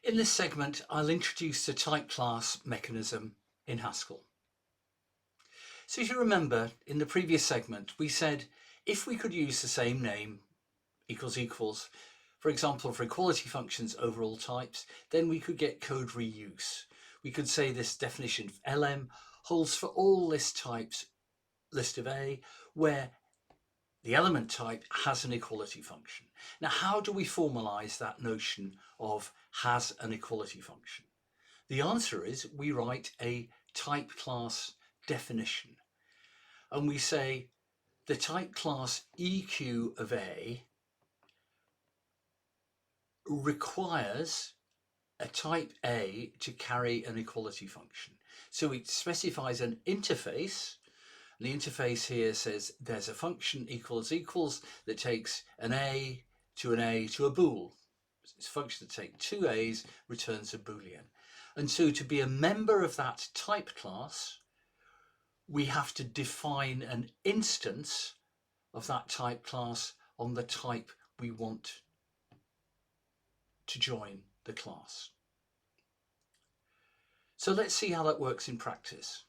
In this segment, I'll introduce the type class mechanism in Haskell. So if you remember, in the previous segment, we said if we could use the same name, equals equals, for example, for equality functions over all types, then we could get code reuse. We could say this definition of LM holds for all list types, list of A, where the element type has an equality function. Now, how do we formalize that notion of has an equality function? The answer is we write a type class definition, and we say the type class EQ of A requires a type A to carry an equality function. So it specifies an interface. The interface here says there's a function equals equals that takes an A to a bool. It's a function that takes two A's, returns a boolean. And so to be a member of that type class, we have to define an instance of that type class on the type we want to join the class. So let's see how that works in practice.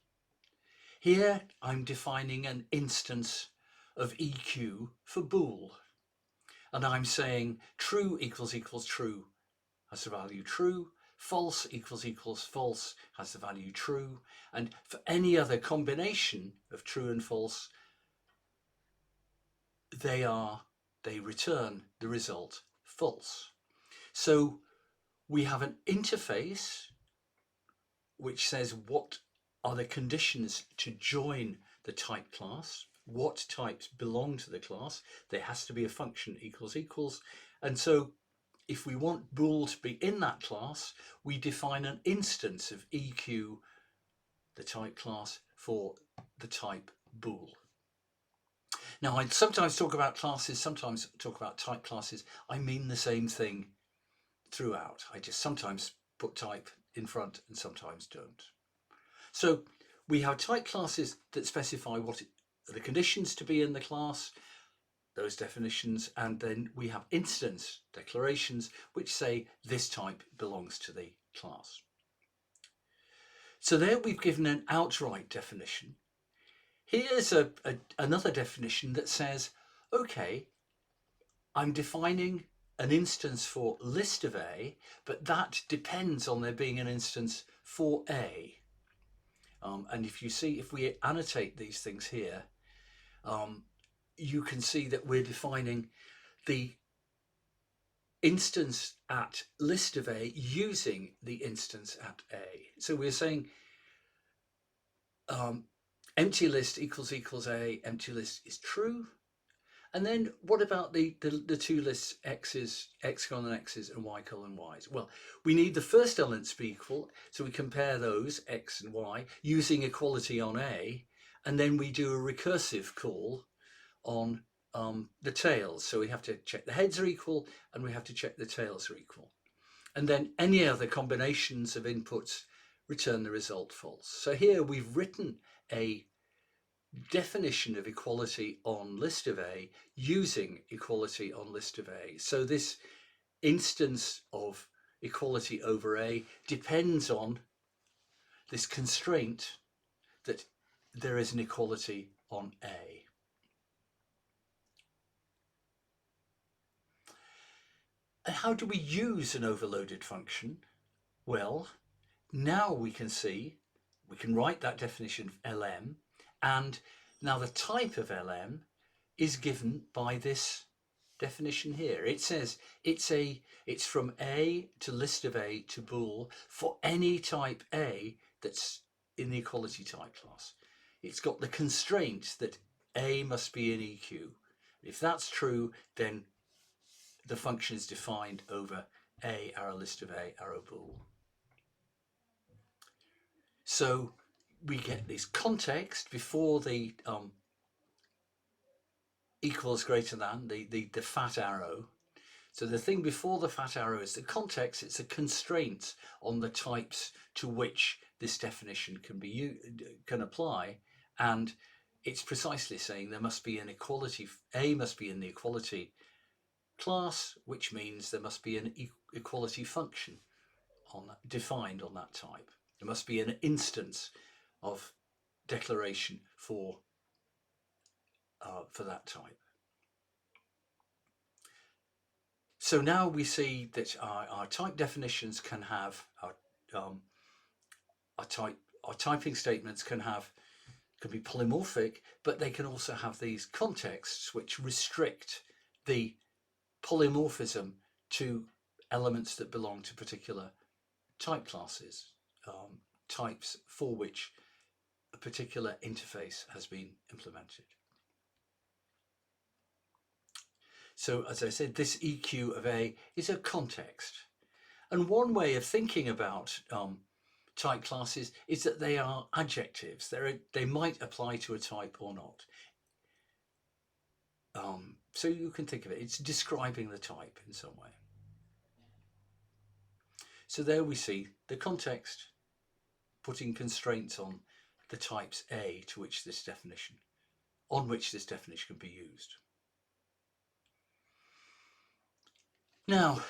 Here I'm defining an instance of EQ for bool, and I'm saying true equals equals true has the value true, false equals equals false has the value true, and for any other combination of true and false, they return the result false. So we have an interface which says what are the conditions to join the type class, what types belong to the class. There has to be a function equals equals, and so if we want bool to be in that class, we define an instance of EQ, the type class, for the type bool. Now, I sometimes talk about classes, sometimes talk about type classes. I mean the same thing throughout. I just sometimes put type in front and sometimes don't. So we have type classes that specify what are the conditions to be in the class, those definitions, and then we have instance declarations which say this type belongs to the class. So there we've given an outright definition. Here's another definition that says, okay, I'm defining an instance for list of A, but that depends on there being an instance for A. And if you see, if we annotate these things here, you can see that we're defining the instance at list of A using the instance at A. So we're saying empty list equals equals A, empty list is true. And then what about the two lists x's, x colon x's and y colon y's? Well, we need the first elements to be equal, so we compare those, x and y, using equality on A, and then we do a recursive call on the tails. So we have to check the heads are equal and we have to check the tails are equal. And then any other combinations of inputs return the result false. So here we've written a definition of equality on list of A using equality on list of A. So this instance of equality over A depends on this constraint that there is an equality on A. And how do we use an overloaded function? Well, now we can see, we can write that definition of LM, and now the type of LM is given by this definition here. It says it's from A to list of A to bool for any type A that's in the equality type class. It's got the constraint that A must be in EQ. If that's true, then the function is defined over A arrow list of A arrow bool. So we get this context before the equals greater than, the fat arrow. So the thing before the fat arrow is the context. It's a constraint on the types to which this definition can apply, and it's precisely saying there must be an equality. A must be in the equality class, which means there must be an equality function defined on that type. There must be an instance of declaration for that type. So now we see that our type definitions can have our typing statements can be polymorphic, but they can also have these contexts which restrict the polymorphism to elements that belong to particular type classes, types for which a particular interface has been implemented. So as I said, this EQ of A is a context. And one way of thinking about type classes is that they are adjectives. They might apply to a type or not. So you can think of it, it's describing the type in some way. So there we see the context putting constraints on the types A to which this definition, on which this definition can be used. Now,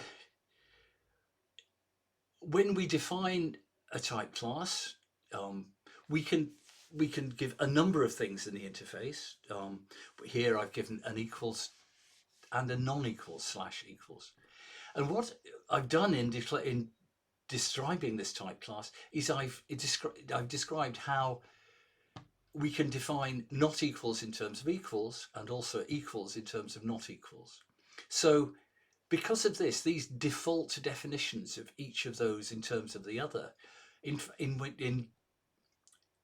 when we define a type class, we can give a number of things in the interface. Here I've given an equals and a non-equals / equals. And what I've done in describing this type class is I've described how we can define not equals in terms of equals and also equals in terms of not equals. So because of this, these default definitions of each of those in terms of the other, in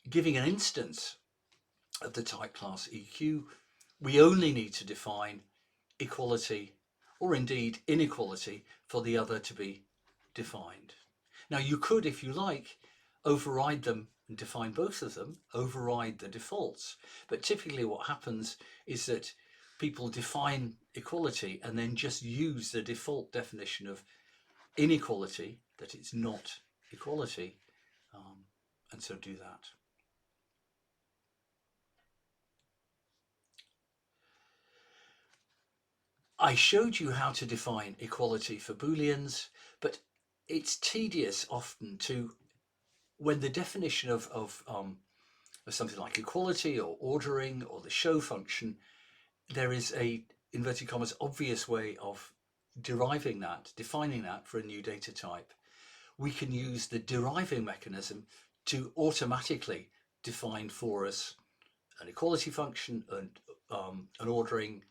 giving an instance of the type class EQ, we only need to define equality or indeed inequality for the other to be defined. Now you could, if you like, override them and define both of them, override the defaults. But typically what happens is that people define equality and then just use the default definition of inequality, that it's not equality, and so do that. I showed you how to define equality for Booleans, but it's tedious often to, when the definition of something like equality or ordering or the show function, there is a, inverted commas, obvious way of deriving that, defining that for a new data type. We can use the deriving mechanism to automatically define for us an equality function and an ordering,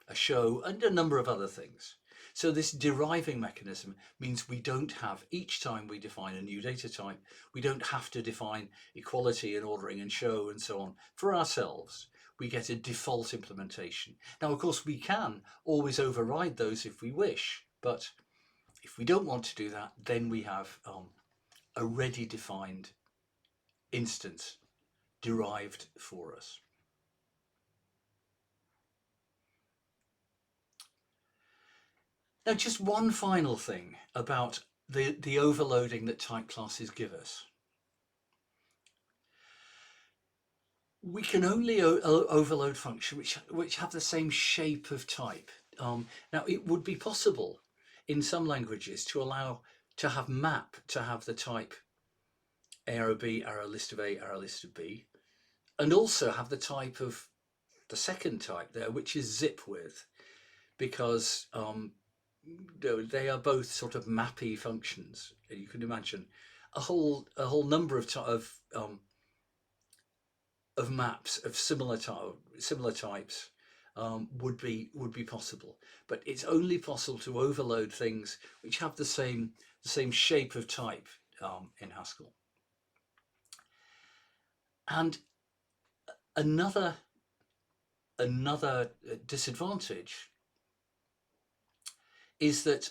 a show, and a number of other things. So this deriving mechanism means we don't have, each time we define a new data type, we don't have to define equality and ordering and show and so on for ourselves. We get a default implementation. Now, of course, we can always override those if we wish, but if we don't want to do that, then we have a ready defined instance derived for us. Now, just one final thing about the overloading that type classes give us. We can only overload functions which have the same shape of type. Now, it would be possible in some languages to allow to have map to have the type arrow B, arrow list of A, arrow list of B, and also have the type of the second type there, which is zip with, because they are both sort of mappy functions. You can imagine a whole number of maps of similar types would be possible, but it's only possible to overload things which have the same shape of type in Haskell. And another disadvantage is that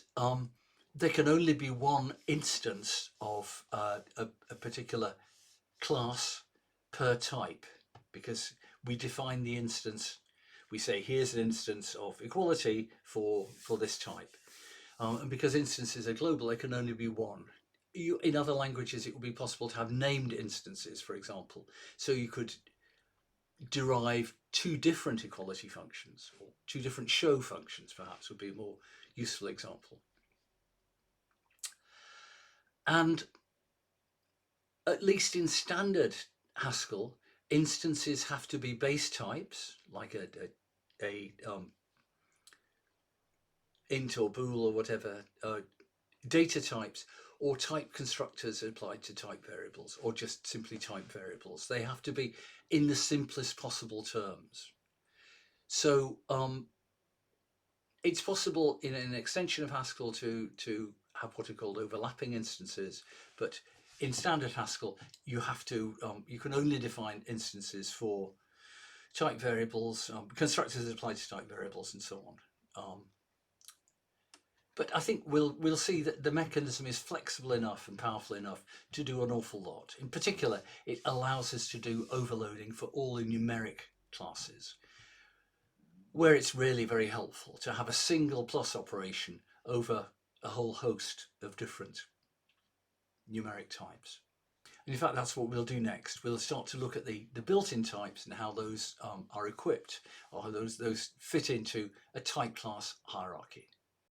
there can only be one instance of a particular class per type, because we define the instance, we say here's an instance of equality for this type, and because instances are global, there can only be one. In other languages, it would be possible to have named instances, for example, so you could derive two different equality functions, or two different show functions perhaps would be a more useful example. And at least in standard Haskell, instances have to be base types, like a int or bool or whatever, data types, or type constructors applied to type variables, or just simply type variables. They have to be in the simplest possible terms. So it's possible in an extension of Haskell to have what are called overlapping instances, but in standard Haskell you have to you can only define instances for type variables, constructors applied to type variables, and so on. But I think we'll see that the mechanism is flexible enough and powerful enough to do an awful lot. In particular, it allows us to do overloading for all the numeric classes, where it's really very helpful to have a single plus operation over a whole host of different numeric types. And in fact, that's what we'll do next. We'll start to look at the built-in types and how those are equipped, or how those fit into a type class hierarchy.